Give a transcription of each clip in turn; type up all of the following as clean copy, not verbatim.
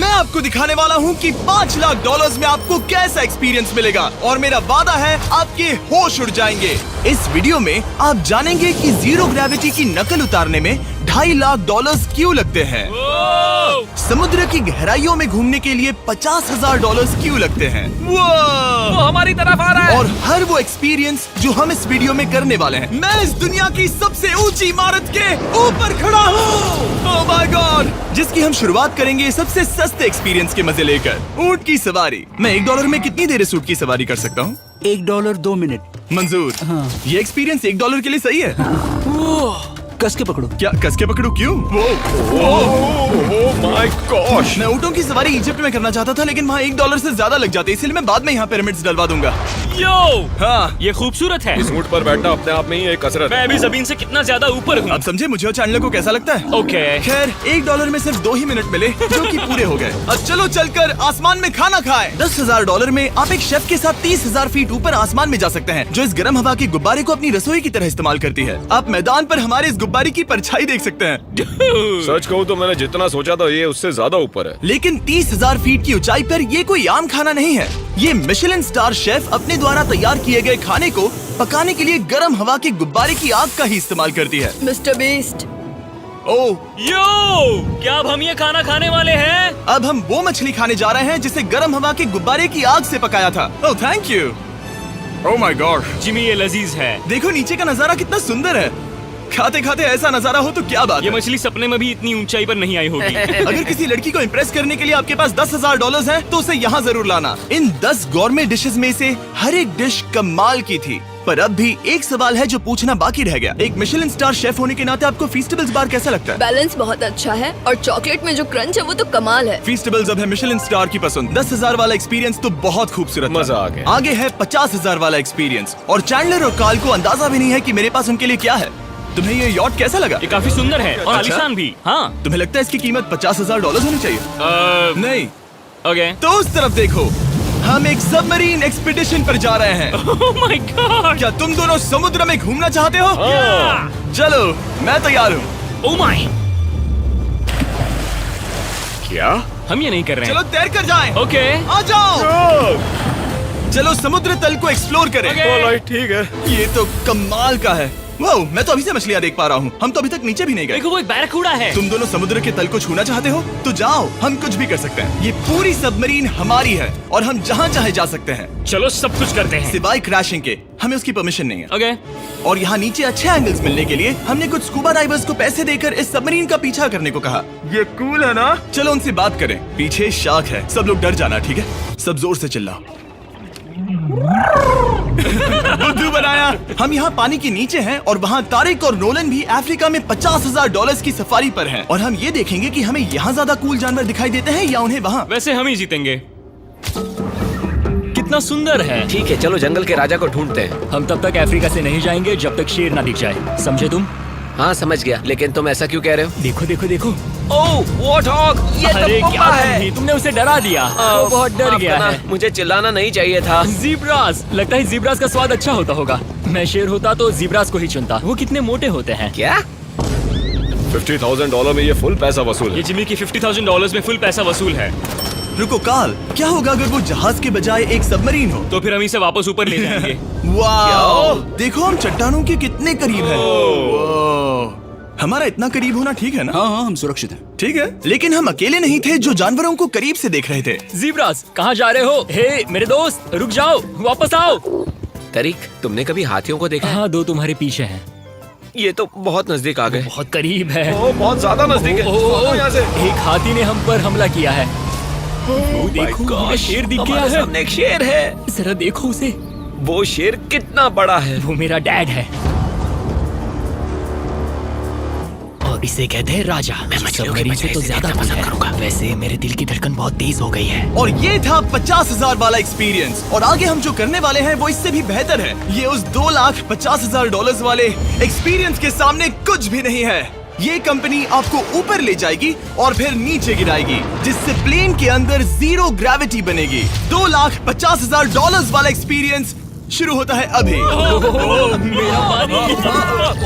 मैं आपको दिखाने वाला हूँ कि $5 लाख में आपको कैसा एक्सपीरियंस मिलेगा और मेरा वादा है आपके होश उड़ जाएंगे। इस वीडियो में आप जानेंगे कि जीरो ग्रेविटी की नकल उतारने में $2.5 लाख क्यों लगते हैं, समुद्र की गहराइयों में घूमने के लिए $50,000 क्यों लगते हैं, वो हमारी तरफ आ रहा है। और हर वो एक्सपीरियंस जो हम इस वीडियो में करने वाले हैं। मैं इस दुनिया की सबसे ऊंची इमारत के ऊपर खड़ा हूँ, ओह माय गॉड, जिसकी हम शुरुआत करेंगे सबसे सस्ते एक्सपीरियंस के मजे लेकर, ऊंट की सवारी। मैं $1 में कितनी देर इस ऊंट की सवारी कर सकता हूँ? $1 2 मिनट। मंजूर। हाँ। ये एक्सपीरियंस $1 के लिए सही है। कस के पकड़ो। क्या कस के पकड़ू? क्यों? Oh my gosh. मैं ऊँटों की सवारी इजिप्ट में करना चाहता था, लेकिन वहाँ $1 से ज्यादा लग जाते, इसलिए मैं बाद में यहाँ पिरामिड्स डलवा दूंगा। यो, हाँ, ये खूबसूरत है। इस ऊंट पर बैठना अपने आप में ही एक कसरत मैं है। अभी जमीन से कितना ज्यादा ऊपर हूँ। अब समझे मुझे और चैंडलर को कैसा लगता है। ओके। खैर, $1 में सिर्फ 2 ही मिनट मिले, जो कि पूरे हो गए। अब चलो चलकर आसमान में खाना खाएं। $10,000 में आप एक शेफ के साथ 30,000 फीट ऊपर आसमान में जा सकते हैं, जो इस गर्म हवा के गुब्बारे को अपनी रसोई की तरह इस्तेमाल करती है। आप मैदान पर हमारे इस गुब्बारे की परछाई देख सकते हैं, सच कहूँ तो मैंने जितना सोचा था ये उससे ज्यादा ऊपर है। लेकिन 30,000 फीट की ऊंचाई पर ये कोई आम खाना नहीं है। ये मिशेलिन स्टार शेफ अपने द्वारा तैयार किए गए खाने को पकाने के लिए गर्म हवा के गुब्बारे की आग का ही इस्तेमाल करती है। मिस्टर बीस्ट, ओह, यो, क्या अब हम ये खाना खाने वाले हैं? अब हम वो मछली खाने जा रहे हैं जिसे गर्म हवा के गुब्बारे की आग से पकाया था। Oh thank you. Oh my God, Jimmy, ये लजीज है। देखो नीचे का नजारा कितना सुंदर है। खाते खाते ऐसा नजारा हो तो क्या बात ये है। मछली सपने में भी इतनी ऊंचाई पर नहीं आई होगी। अगर किसी लड़की को इम्प्रेस करने के लिए आपके पास $10,000 है तो उसे यहाँ जरूर लाना। इन 10 गॉर्मे डिशेस में से हर एक डिश कमाल की थी, पर अब भी एक सवाल है जो पूछना बाकी रह गया। एक मिशेलिन स्टार शेफ होने के नाते आपको फीस्टेबल्स बार कैसा लगता है? बैलेंस बहुत अच्छा है और चॉकलेट में जो क्रंच है वो तो कमाल है। फीस्टेबल्स अब है मिशेलिन स्टार की पसंद। 10,000 वाला एक्सपीरियंस तो बहुत खूबसूरत था। मजा आ गया। आगे है 50,000 वाला एक्सपीरियंस, और चैंडलर और कार्ल को अंदाजा भी नहीं है कि मेरे पास उनके लिए क्या है। तुम्हें ये यॉट कैसा लगा? ये काफी सुंदर है और अच्छा? आलीशान भी। हाँ। तुम्हें लगता है इसकी कीमत $50,000 होनी चाहिए? नहीं। ओके। तो उस तरफ देखो, हम एक सबमरीन एक्सपीडिशन पर जा रहे हैं। Oh my God. क्या तुम दोनों समुद्र में घूमना चाहते हो? चलो, मैं तैयार हूँ। Oh my. क्या? हम ये नहीं कर रहे चलो हैं। तैर कर जाएं। ओके। आ जाओ। चलो समुद्र तल को एक्सप्लोर करें। ओके। ऑलराइट, ठीक है। ये तो कमाल का है। वाह, मैं तो अभी से मछलियाँ देख पा रहा हूँ। हम तो अभी तक नीचे भी नहीं गए। देखो, वो एक बैरकूडा है। तुम दोनों समुद्र के तल को छूना चाहते हो तो जाओ, हम कुछ भी कर सकते हैं। ये पूरी सबमरीन हमारी है और हम जहाँ चाहे जा सकते हैं, चलो सब कुछ करते हैं। सिवाय क्रैशिंग के। हमें उसकी परमिशन नहीं है। ओके। और यहाँ नीचे अच्छे एंगल्स मिलने के लिए हमने कुछ स्कूबा डाइवर्स को पैसे देकर इस सबमरीन का पीछा करने को कहा। ये कूल है ना? चलो उनसे बात करें। पीछे शार्क है, सब लोग डर जाना, ठीक है? सब जोर से चिल्लाओ। बुद्धू बनाया। हम यहाँ पानी के नीचे हैं और वहाँ तारिक और नोलन भी अफ्रीका में $50,000 की सफारी पर हैं। और हम ये देखेंगे कि हमें यहाँ ज्यादा कूल जानवर दिखाई देते हैं या उन्हें वहाँ। वैसे हम ही जीतेंगे। कितना सुंदर है। ठीक है, चलो जंगल के राजा को ढूंढते हैं। हम तब तक अफ्रीका से नहीं जाएंगे जब तक शेर ना दिख जाए, समझे तुम? हाँ समझ गया, लेकिन तुम ऐसा क्यों कह रहे हो? देखो देखो देखो। ओह वॉर्थॉग, ये अरे तो क्या पप्पा है। तुमने तुमने उसे डरा दिया। वो बहुत डर माफ गया करना, है। मुझे चिल्लाना नहीं चाहिए था। जीब्रास, लगता है जीब्रास का स्वाद अच्छा होता होगा। मैं शेर होता तो जीब्रास को ही चुनता। वो कितने मोटे होते हैं। क्या? $50,000 में ये फुल पैसा वसूल ये है। जिमी की $50,000 में फुल पैसा वसूल है। रुको कार्ल, क्या होगा अगर वो जहाज के बजाय एक सबमरीन हो? तो फिर हम इसे वापस ऊपर ले जाएंगे। वाह, देखो हम चट्टानों के कितने करीब हैं। वाह, हमारा इतना करीब होना ठीक है ना? हाँ हाँ, हम सुरक्षित हैं। ठीक है, लेकिन हम अकेले नहीं थे जो जानवरों को करीब से देख रहे थे। जीब्रास, कहाँ जा रहे हो? हे मेरे दोस्त, रुक जाओ, वापस आओ। तरीक, तुमने कभी हाथियों को देखा है? हाँ, 2 तुम्हारे पीछे हैं। ये तो बहुत नजदीक आ गए। बहुत करीब है। ओह, बहुत ज्यादा नजदीक है। ओह, यहाँ से। एक हाथी ने हम पर हमला किया है। वो देखो, हमें शेर दिख गया हमारे है। सामने एक शेर है। जरा देखो उसे। वो शेर कितना बड़ा है। वो मेरा डैड है और इसे कहते हैं राजा। मैं मछलियों के सबमरीन बजाय से तो इसे ज्यादा देखना पसंद है। करूंगा। वैसे मेरे दिल की धड़कन बहुत तेज हो गई है। और ये था 50,000 वाला एक्सपीरियंस, और आगे हम जो करने वाले हैं वो इससे भी बेहतर है। ये उस $2,50,000 वाले एक्सपीरियंस के सामने कुछ भी नहीं है। ये कंपनी आपको ऊपर ले जाएगी और फिर नीचे गिराएगी, जिससे प्लेन के अंदर जीरो ग्रेविटी बनेगी। $2,50,000 वाला एक्सपीरियंस शुरू होता है अभी। मेरा पानी।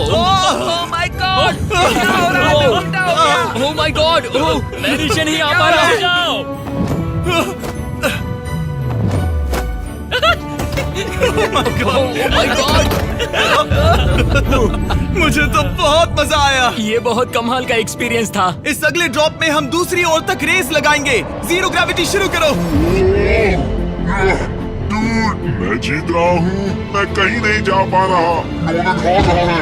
ओह माय गॉड, क्या हो रहा है? उल्टा हो गया। ओह माय गॉड, मैं नीचे नहीं आ पा रहा हूँ। जाओ। ओह माय गॉड, मुझे तो बहुत मजा आया। ये बहुत कमाल का एक्सपीरियंस था। इस अगले ड्रॉप में हम दूसरी ओर तक रेस लगाएंगे। जीरो ग्रेविटी शुरू करो। डूड, मैं जीत रहा हूँ। मैं कहीं नहीं जा पा रहा। नोलन भाग रहा है।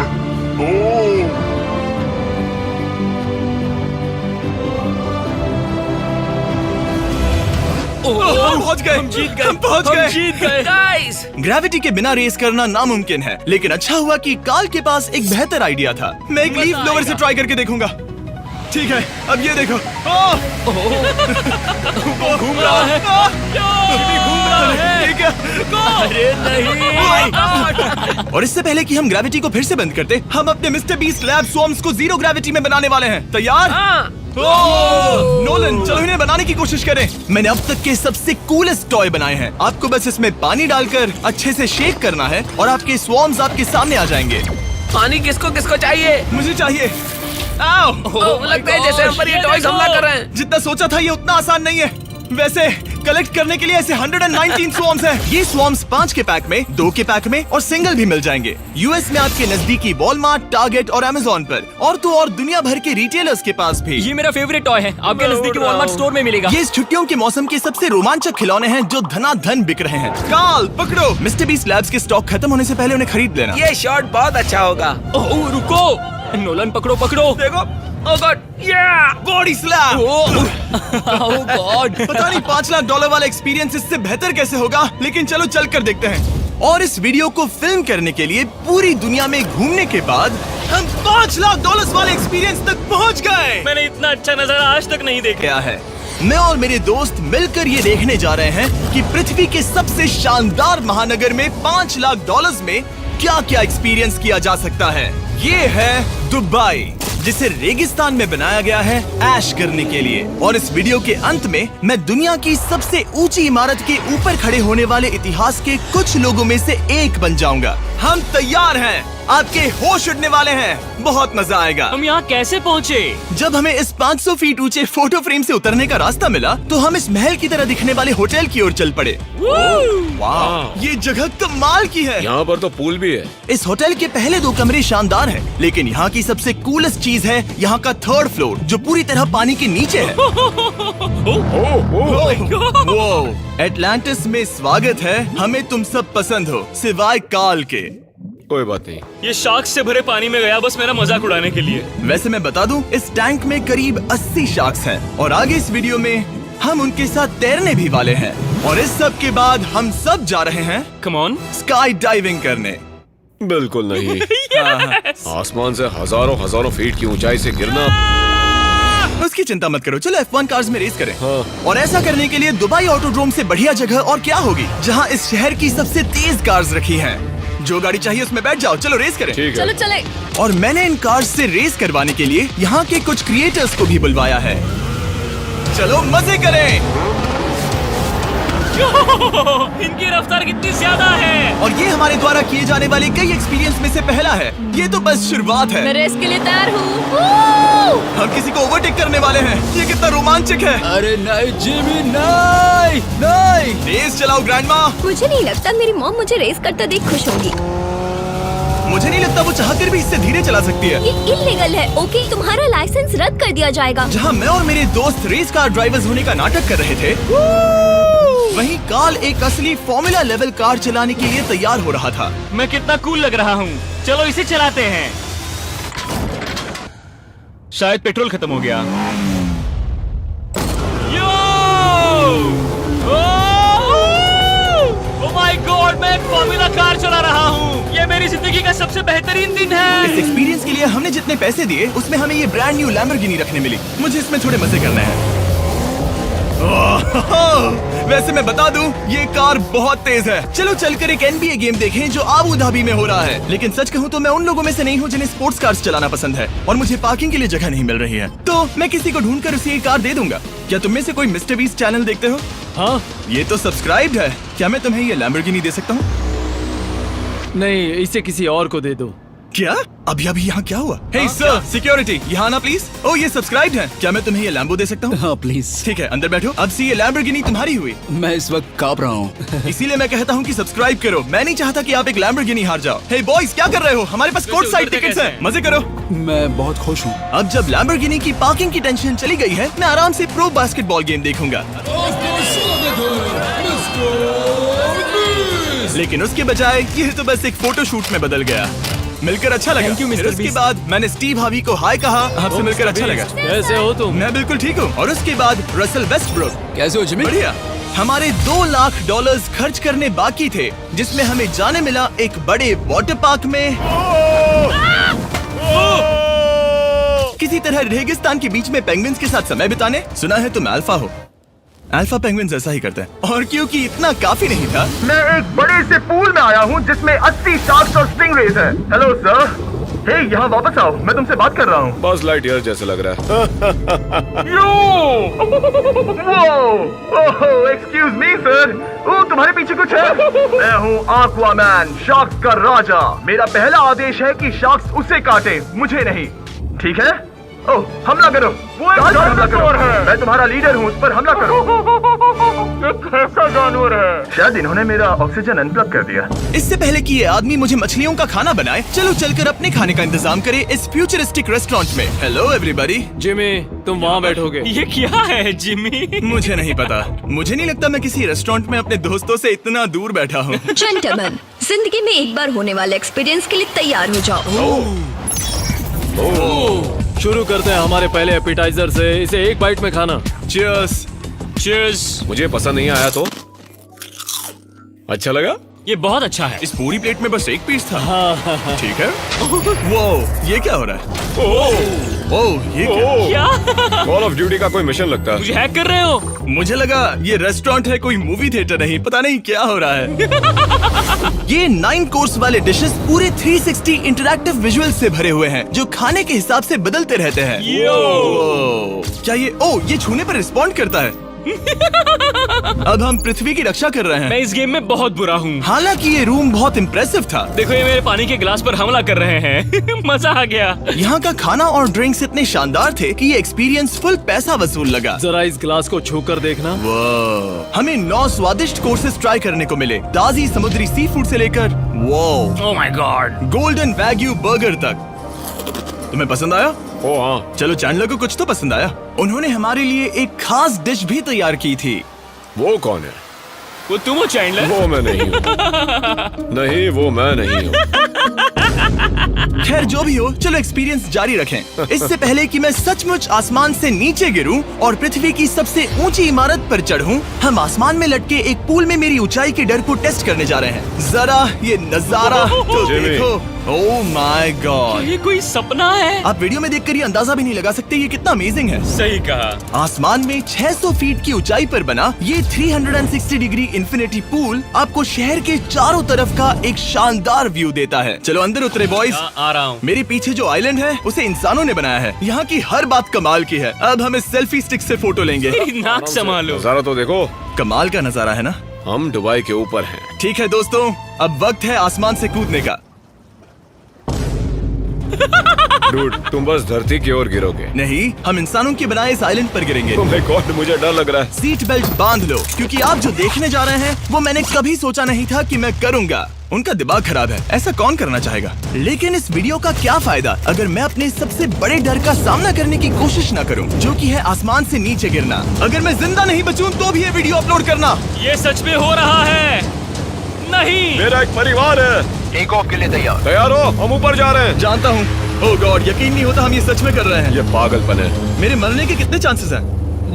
ओह, हम पहुंच गए। हम जीत गए। हम पहुंच हम गए। जीत गए। गाइस, ग्रेविटी के बिना रेस करना नामुमकिन है, लेकिन अच्छा हुआ कि कार्ल के पास एक बेहतर आइडिया था। मैं एक लीफ ब्लोअर से ट्राई करके देखूंगा। ठीक है, अब ये देखो। घूम रहा है। भी घूम रहा है। ठीक है। अरे नहीं। और इससे पहले कि हम ग्रेविटी को फिर से बंद करते, हम अपने मिस्टर बीस्ट लैब स्वॉर्म्स को जीरो ग्रेविटी में बनाने वाले हैं। तैयार? नोलन, चलो इन्हें बनाने की कोशिश करें। मैंने अब तक के सबसे कूलेस्ट टॉय बनाए हैं। आपको बस इसमें पानी डालकर अच्छे से शेक करना है और आपके स्वॉर्म्स आपके सामने आ जाएंगे। पानी किसको किसको चाहिए? मुझे चाहिए। आओ। लगता है जैसे हम पर ये टॉयज हमला कर रहे हैं। जितना सोचा था ये उतना आसान नहीं है। वैसे कलेक्ट करने के लिए ऐसे 119 स्वॉर्म्स हैं। ये स्वॉर्म्स 5 के पैक में, 2 के पैक में और सिंगल भी मिल जाएंगे। यूएस में आपके नजदीकी वॉलमार्ट, टारगेट और अमेज़न पर, और तो और दुनिया भर के रिटेलर्स के पास भी। ये मेरा फेवरेट टॉय है। आपके नजदीकी वॉलमार्ट स्टोर में मिलेगा। ये इस छुट्टियों के मौसम के सबसे रोमांचक खिलौने हैं जो धनाधन बिक रहे हैं। कार्ल, पकड़ो। मिस्टर बीस्ट लैब्स के स्टॉक खत्म होने से पहले उन्हें खरीद लेना। ये शॉट बहुत अच्छा होगा। ओह रुको, नोलन पकड़ो पकड़ो। देखो, ओह गॉड, या बॉडी स्लैम। ओह गॉड। पता नहीं $5 लाख वाला एक्सपीरियंस इससे बेहतर कैसे होगा, लेकिन चलो चल कर देखते हैं। और इस वीडियो को फिल्म करने के लिए पूरी दुनिया में घूमने के बाद हम $5 लाख वाले एक्सपीरियंस तक पहुंच गए। मैंने इतना अच्छा नजारा आज तक नहीं देखा। क्या है, मैं और मेरे दोस्त मिलकर ये देखने जा रहे हैं कि पृथ्वी के सबसे शानदार महानगर में $5 लाख में क्या क्या एक्सपीरियंस किया जा सकता है। ये है दुबई, जिसे रेगिस्तान में बनाया गया है ऐश करने के लिए। और इस वीडियो के अंत में मैं दुनिया की सबसे ऊंची इमारत के ऊपर खड़े होने वाले इतिहास के कुछ लोगों में से एक बन जाऊंगा। हम तैयार हैं, आपके होश उड़ने वाले हैं, बहुत मजा आएगा। हम यहाँ कैसे पहुँचे? जब हमें इस 500 फीट ऊंचे फोटो फ्रेम से उतरने का रास्ता मिला तो हम इस महल की तरह दिखने वाले होटल की ओर चल पड़े। वाह, ये जगह कमाल की है। यहाँ पर तो पूल भी है। इस होटल के पहले 2 कमरे शानदार हैं, लेकिन यहाँ की सबसे कूलेस्ट चीज है यहाँ का 3rd फ्लोर, जो पूरी तरह पानी के नीचे है। वो एटलांटिस में स्वागत है। हमें तुम सब पसंद हो सिवाय कार्ल के। कोई बात नहीं। ये शार्क से भरे पानी में गया बस मेरा मजाक उड़ाने के लिए। वैसे मैं बता दूं, इस टैंक में करीब 80 शार्क्स हैं और आगे इस वीडियो में हम उनके साथ तैरने भी वाले हैं। और इस सब के बाद हम सब जा रहे हैं कम ऑन। स्काई डाइविंग करने। बिल्कुल नहीं। आसमान से हजारों फीट की ऊंचाई से गिरना। उसकी चिंता मत करो, चलो F1 कार्स में रेस करें। हाँ। और ऐसा करने के लिए दुबई ऑटोड्रोम से बढ़िया जगह और क्या होगी, जहां इस शहर की सबसे तेज कार्स रखी हैं। जो गाड़ी चाहिए उसमें बैठ जाओ, चलो रेस करें। ठीक चलो है। चले। और मैंने इन कार्स से रेस करवाने के लिए यहाँ के कुछ क्रिएटर्स को भी बुलवाया है। चलो मजे करें। इनकी रफ्तार कितनी ज्यादा है। और ये हमारे द्वारा किए जाने वाले कई एक्सपीरियंस में से पहला है। ये तो बस शुरुआत है। मैं रेस के लिए तैयार हूँ। हम किसी को ओवरटेक करने वाले हैं। ये कितना रोमांचक है। अरे नहीं जिमी, नहीं नहीं। रेस चलाओ ग्रैंडमा। मुझे नहीं लगता मेरी मॉम मुझे रेस करते देख खुश होंगी। मुझे नहीं लगता वो चाहकर भी इससे धीरे चला सकती है। ये इल्लीगल है। ओके, तुम्हारा लाइसेंस रद्द कर दिया जाएगा। जहाँ मैं और मेरे दोस्त रेस कार ड्राइवर्स होने का नाटक कर रहे थे, वहीं कार्ल एक असली फॉर्मूला लेवल कार चलाने के लिए तैयार हो रहा था। मैं कितना कूल लग रहा हूँ। चलो इसे चलाते हैं। शायद पेट्रोल खत्म हो गया। ओह माय गॉड, मैं एक फॉर्मूला कार चला रहा हूँ। ये मेरी जिंदगी का सबसे बेहतरीन दिन इस है। एक्सपीरियंस के लिए हमने जितने पैसे दिए उसमें हमें ये ब्रांड न्यू लैम्बोर्गिनी रखने मिली। मुझे इसमें थोड़े मजे करने हैं। वैसे मैं बता दूं, ये कार बहुत तेज है। चलो चलकर एक NBA गेम देखें जो आबू धाबी में हो रहा है। लेकिन सच कहूं तो मैं उन लोगों में से नहीं हूं जिन्हें स्पोर्ट्स कार्स चलाना पसंद है और मुझे पार्किंग के लिए जगह नहीं मिल रही है, तो मैं किसी को ढूंढकर उसे ये कार दे दूंगा। क्या तुम में से कोई मिस्टर बीस्ट चैनल देखते हो? हाँ, ये तो सब्सक्राइब्ड है। क्या मैं तुम्हें ये लैम्बोर्गिनी दे सकता हूँ? नहीं, इसे किसी और को दे दो। क्या? अभी अभी यहाँ क्या हुआ? हे सर, सिक्योरिटी, यहाँ ना प्लीज। ओ, ये सब्सक्राइब्ड है। क्या मैं तुम्हें ये लैम्बो दे सकता हूँ? हाँ प्लीज। ठीक है, अंदर बैठो। अब से ये लैम्बोर्गिनी तुम्हारी हुई। मैं इस वक्त कांप रहा हूँ। इसीलिए मैं कहता हूँ कि सब्सक्राइब करो। मैं नहीं चाहता कि आप एक लैम्बोर्गिनी हार जाओ। हे बॉयज, क्या कर रहे हो? हमारे पास कोर्ट साइड टिकट्स हैं। मजे करो। मैं बहुत खुश हूँ। अब जब लैम्बोर्गिनी की पार्किंग की टेंशन चली गई है, मैं आराम से प्रो बास्केटबॉल गेम देखूंगा। लेकिन उसके बजाय ये तो बस एक फोटो शूट में बदल गया। मिलकर अच्छा लगा। Thank you, Mr. फिर उसके Beast। बाद मैंने स्टीव हार्वी को हाय कहा। आपसे मिलकर अच्छा लगा। कैसे हो तुम? मैं बिल्कुल ठीक हूँ। और उसके बाद रसल वेस्टब्रुक। कैसे हो जिमी? बढ़िया। हमारे $2 लाख खर्च करने बाकी थे, जिसमें हमें जाने मिला एक बड़े वाटर पार्क में किसी तरह रेगिस्तान के बीच में पेंगुइन्स के साथ समय बिताने। सुना है तुम अल्फा हो। अल्फा पेंगुइन्स ऐसा ही करते हैं। और क्योंकि इतना काफी नहीं था, मैं एक बड़े से पूल में आया हूँ जिसमें 80 शार्क्स और स्टिंगरेज हैं। हेलो सर, हे यहाँ वापस आओ, मैं तुमसे बात कर रहा हूँ। बस लाइट ईयर जैसे लग रहा है। एक्सक्यूज मी सर, ओ तुम्हारे पीछे कुछ है? मैं हूँ आक्वामैन, शार्क्स का राजा। मेरा पहला आदेश है कि शार्क्स उसे काटे, मुझे नहीं। ठीक है? ओह, हमला करो। वो एक जानवर है। मैं तुम्हारा लीडर हूँ, उस पर हमला करो। कैसा जानवर है? शायद इन्होंने मेरा ऑक्सीजन अनप्लग कर दिया। इससे पहले कि ये आदमी मुझे मछलियों का खाना बनाए, चलो चलकर अपने खाने का इंतजाम करें इस फ्यूचरिस्टिक रेस्टोरेंट में। Hello everybody. जिमी, तुम वहाँ बैठोगे। ये क्या है जिमी? मुझे नहीं पता। मुझे नहीं लगता मैं किसी रेस्टोरेंट में अपने दोस्तों से इतना दूर बैठा हूँ। जेंटलमैन, जिंदगी में एक बार होने वाले एक्सपीरियंस के लिए तैयार हो जाओ। शुरू करते हैं हमारे पहले एपिटाइजर से। इसे एक बाइट में खाना। चीयर्स। चीयर्स। मुझे पसंद नहीं आया तो अच्छा लगा। ये बहुत अच्छा है। इस पूरी प्लेट में बस एक पीस था। ठीक है। वो ये क्या हो रहा है? ओह, ये क्या? क्या? कॉल ऑफ ड्यूटी का कोई मिशन लगता है। मुझे हैक कर रहे हो? मुझे लगा ये रेस्टोरेंट है, कोई मूवी थिएटर नहीं। पता नहीं क्या हो रहा है। ये 9 कोर्स वाले डिशेस पूरे 360 इंटरैक्टिव विजुअल से भरे हुए हैं, जो खाने के हिसाब से बदलते रहते हैं। क्या ये छूने पर रिस्पॉन्ड करता है? अब हम पृथ्वी की रक्षा कर रहे हैं। मैं इस गेम में बहुत बुरा हूँ। हालांकि ये रूम बहुत इम्प्रेसिव था। देखो, ये मेरे पानी के गिलास पर हमला कर रहे हैं। मजा आ गया। यहाँ का खाना और ड्रिंक्स इतने शानदार थे कि ये एक्सपीरियंस फुल पैसा वसूल लगा। जरा इस ग्लास को छूकर देखना। हमें 9 स्वादिष्ट कोर्सेस ट्राई करने को मिले, ताजी समुद्री सी फूड से लेकर oh my God, golden wagyu burger तक। तुम्हें पसंद आया? ओ हाँ। चलो, चैंडलर को कुछ तो पसंद आया। उन्होंने हमारे लिए एक खास डिश भी तैयार की थी। वो कौन है? वो तुम हो चैंडलर? वो मैं नहीं हूँ। नहीं, वो मैं नहीं हूँ। खैर जो भी हो, चलो एक्सपीरियंस जारी रखें। इससे पहले कि मैं सचमुच आसमान से नीचे गिरूं और पृथ्वी की सबसे ऊंची इमारत पर चढ़ूं, हम आसमान में लटके एक पूल में मेरी ऊंचाई के डर को टेस्ट करने जा रहे हैं। जरा ये नजारा तो जिमी। देखो। ओह माय गॉड, ये कोई सपना है? आप वीडियो में देखकर ये अंदाजा भी नहीं लगा सकते ये कितना अमेजिंग है। सही कहा। आसमान में 600 फीट की ऊंचाई पर बना ये 360 डिग्री इंफिनिटी पूल आपको शहर के चारों तरफ का एक शानदार व्यू देता है। चलो अंदर उतरे बॉयज। आ रहा हूँ। मेरे पीछे जो आइलैंड है उसे इंसानों ने बनाया है। यहाँ की हर बात कमाल की है। अब हम इस सेल्फी स्टिक से फोटो लेंगे। नाक संभालो। नजारा तो देखो। कमाल का नजारा है ना? हम दुबई के ऊपर हैं। ठीक है दोस्तों, अब वक्त है आसमान से कूदने का। डूड, तुम बस धरती की ओर गिरोगे। नहीं, हम इंसानों के बनाए इस आइलैंड पर गिरेंगे। Oh my God, मुझे डर लग रहा है। सीट बेल्ट बांध लो, क्योंकि आप जो देखने जा रहे हैं वो मैंने कभी सोचा नहीं था कि मैं करूंगा। उनका दिमाग खराब है, ऐसा कौन करना चाहेगा? लेकिन इस वीडियो का क्या फायदा अगर मैं अपने सबसे बड़े डर का सामना करने की कोशिश न करूं, जो कि है आसमान से नीचे गिरना। अगर मैं जिंदा नहीं बचूं तो भी ये वीडियो अपलोड करना। ये सच में हो रहा है? नहीं। मेरा एक परिवार है। टेक ऑफ के लिए तैयार। तैयार हो? हम ऊपर जा रहे हैं। जानता हूँ। ओह गॉड, यकीन नहीं होता हम ये सच में कर रहे हैं। ये पागलपन है। मेरे मरने के कितने चांसेस हैं?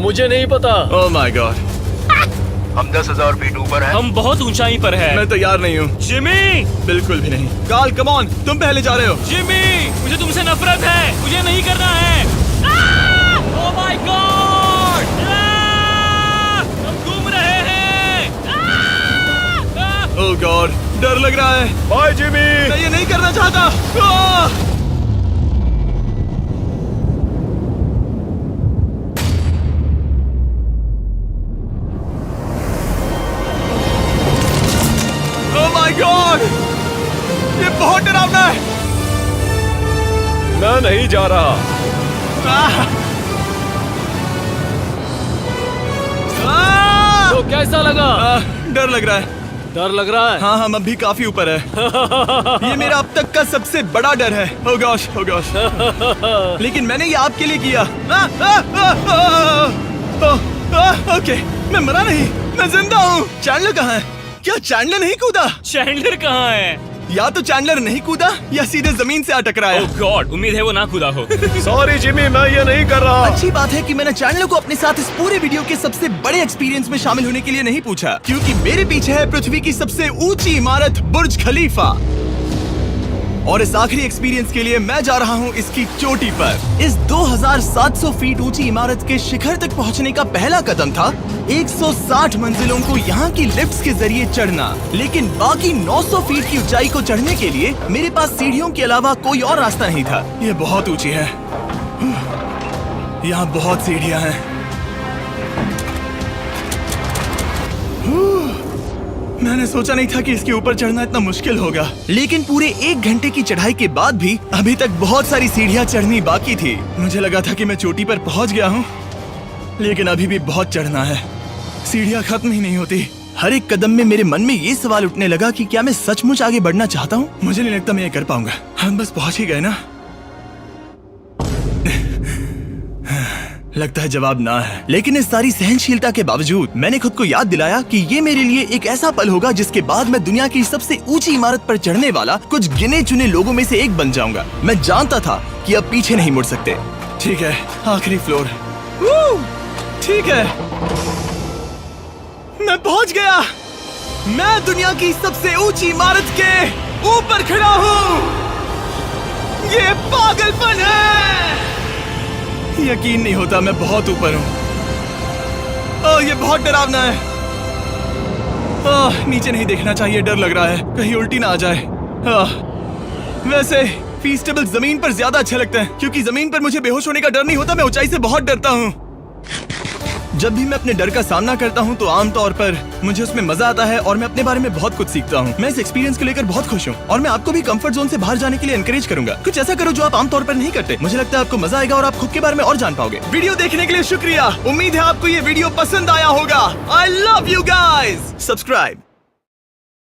मुझे नहीं पता। ओह माय गॉड, हम 10,000 फीट ऊपर हैं। हम बहुत ऊंचाई पर हैं। मैं तैयार नहीं हूँ। जिमी, बिल्कुल भी नहीं। कार्ल, कम ऑन, तुम पहले जा रहे हो। जिमी, मुझे तुमसे नफरत है। मुझे नहीं करना है। ओह माय गॉड, हम घूम रहे हैं। ओह गॉड, डर लग रहा है। Bye Jimmy. मैं ये नहीं करना चाहता। ओह माय गॉड, बहुत डरावना है। मैं नहीं जा रहा। आह! आह! तो कैसा लगा? डर लग रहा है। डर लग रहा है? हाँ हम अभी काफी ऊपर है। ये मेरा अब तक का सबसे बड़ा डर है। Oh gosh, oh gosh। लेकिन मैंने ये आपके लिए किया। ओके, मैं मरा नहीं, मैं जिंदा हूँ। चैंडलर कहाँ है? क्या चैंडलर नहीं कूदा? चैंडलर कहाँ है? या तो चैंडलर नहीं कूदा या सीधे जमीन से आ टकराया। ओह गॉड, उम्मीद है वो ना खुदा हो। सॉरी जिमी, मैं ये नहीं कर रहा। अच्छी बात है कि मैंने चैंडलर को अपने साथ इस पूरे वीडियो के सबसे बड़े एक्सपीरियंस में शामिल होने के लिए नहीं पूछा, क्योंकि मेरे पीछे है पृथ्वी की सबसे ऊंची इमारत बुर्ज खलीफा। और इस आखिरी एक्सपीरियंस के लिए मैं जा रहा हूँ इसकी चोटी पर। इस 2700 फीट ऊंची इमारत के शिखर तक पहुँचने का पहला कदम था 160 मंजिलों को यहाँ की लिफ्ट्स के जरिए चढ़ना। लेकिन बाकी 900 फीट की ऊंचाई को चढ़ने के लिए मेरे पास सीढ़ियों के अलावा कोई और रास्ता नहीं था। ये बहुत ऊंची है, यहाँ बहुत सीढ़ियाँ हैं। मैंने सोचा नहीं था कि इसके ऊपर चढ़ना इतना मुश्किल होगा, लेकिन पूरे 1 घंटे की चढ़ाई के बाद भी अभी तक बहुत सारी सीढ़ियां चढ़नी बाकी थी। मुझे लगा था कि मैं चोटी पर पहुंच गया हूं, लेकिन अभी भी बहुत चढ़ना है। सीढ़ियां खत्म ही नहीं होती। हर एक कदम में मेरे मन में ये सवाल उठने लगा कि क्या मैं सचमुच आगे बढ़ना चाहता हूँ? मुझे नहीं लगता मैं ये कर पाऊंगा। हम बस पहुंच ही गए ना। लगता है जवाब ना है, लेकिन इस सारी सहनशीलता के बावजूद मैंने खुद को याद दिलाया कि ये मेरे लिए एक ऐसा पल होगा जिसके बाद मैं दुनिया की सबसे ऊंची इमारत पर चढ़ने वाला कुछ गिने चुने लोगों में से एक बन जाऊंगा। मैं जानता था कि अब पीछे नहीं मुड़ सकते। ठीक है, आखिरी फ्लोर। ठीक है, मैं पहुंच गया। मैं दुनिया की सबसे ऊंची इमारत के ऊपर खड़ा हूँ। ये पागलपन है। यकीन नहीं होता, मैं बहुत ऊपर हूँ। ओह, ये बहुत डरावना है। ओह, नीचे नहीं देखना चाहिए, डर लग रहा है कहीं उल्टी ना आ जाए। वैसे फीस्टेबल जमीन पर ज्यादा अच्छा लगता है, क्योंकि जमीन पर मुझे बेहोश होने का डर नहीं होता। मैं ऊंचाई से बहुत डरता हूँ। जब भी मैं अपने डर का सामना करता हूँ तो आमतौर पर मुझे उसमें मजा आता है और मैं अपने बारे में बहुत कुछ सीखता हूँ। मैं इस एक्सपीरियंस को लेकर बहुत खुश हूँ और मैं आपको भी कंफर्ट जोन से बाहर जाने के लिए एनकरेज करूंगा। कुछ ऐसा करो जो आप आमतौर पर नहीं करते। मुझे लगता है आपको मजा आएगा और आप खुद के बारे में और जान पाओगे। वीडियो देखने के लिए शुक्रिया। उम्मीद है आपको ये वीडियो पसंद आया होगा। I love you guys. Subscribe.